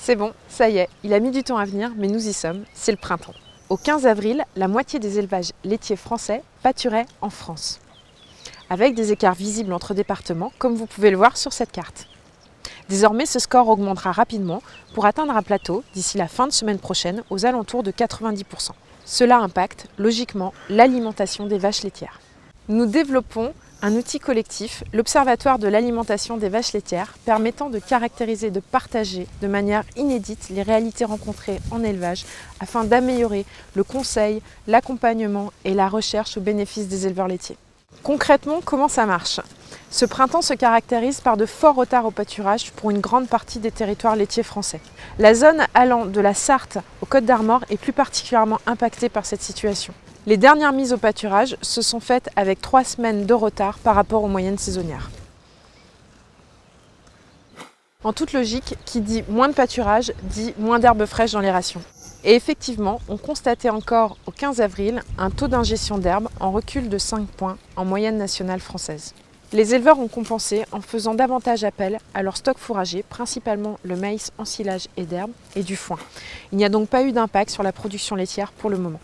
C'est bon, ça y est, il a mis du temps à venir, mais nous y sommes, c'est le printemps. Au 15 avril, la moitié des élevages laitiers français pâturaient en France, avec des écarts visibles entre départements, comme vous pouvez le voir sur cette carte. Désormais, ce score augmentera rapidement pour atteindre un plateau d'ici la fin de semaine prochaine aux alentours de 90%. Cela impacte logiquement l'alimentation des vaches laitières. Nous développons un outil collectif, l'Observatoire de l'alimentation des vaches laitières, permettant de caractériser, de partager de manière inédite les réalités rencontrées en élevage afin d'améliorer le conseil, l'accompagnement et la recherche au bénéfice des éleveurs laitiers. Concrètement, comment ça marche ? Ce printemps se caractérise par de forts retards au pâturage pour une grande partie des territoires laitiers français. La zone allant de la Sarthe aux Côtes-d'Armor est plus particulièrement impactée par cette situation. Les dernières mises au pâturage se sont faites avec 3 semaines de retard par rapport aux moyennes saisonnières. En toute logique, qui dit moins de pâturage dit moins d'herbes fraîches dans les rations. Et effectivement, on constatait encore au 15 avril un taux d'ingestion d'herbes en recul de 5 points en moyenne nationale française. Les éleveurs ont compensé en faisant davantage appel à leur stock fourrager, principalement le maïs en silage et d'herbe et du foin. Il n'y a donc pas eu d'impact sur la production laitière pour le moment.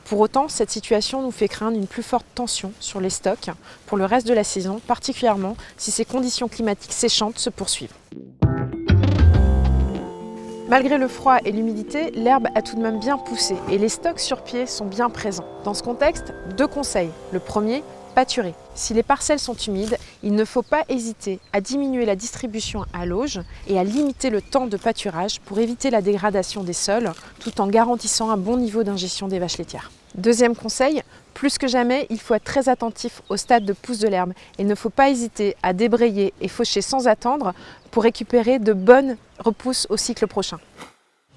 Pour autant, cette situation nous fait craindre une plus forte tension sur les stocks pour le reste de la saison, particulièrement si ces conditions climatiques séchantes se poursuivent. Malgré le froid et l'humidité, l'herbe a tout de même bien poussé et les stocks sur pied sont bien présents. Dans ce contexte, 2 conseils. Le premier, pâturer. Si les parcelles sont humides, il ne faut pas hésiter à diminuer la distribution à l'auge et à limiter le temps de pâturage pour éviter la dégradation des sols tout en garantissant un bon niveau d'ingestion des vaches laitières. Deuxième conseil, plus que jamais, il faut être très attentif au stade de pousse de l'herbe et il ne faut pas hésiter à débrayer et faucher sans attendre pour récupérer de bonnes repousses au cycle prochain.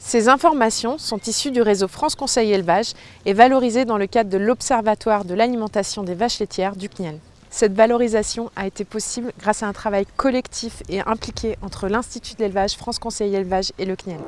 Ces informations sont issues du réseau France Conseil Élevage et valorisées dans le cadre de l'Observatoire de l'alimentation des vaches laitières du CNIEL. Cette valorisation a été possible grâce à un travail collectif et impliqué entre l'Institut de l'élevage, France Conseil Élevage et le CNIEL.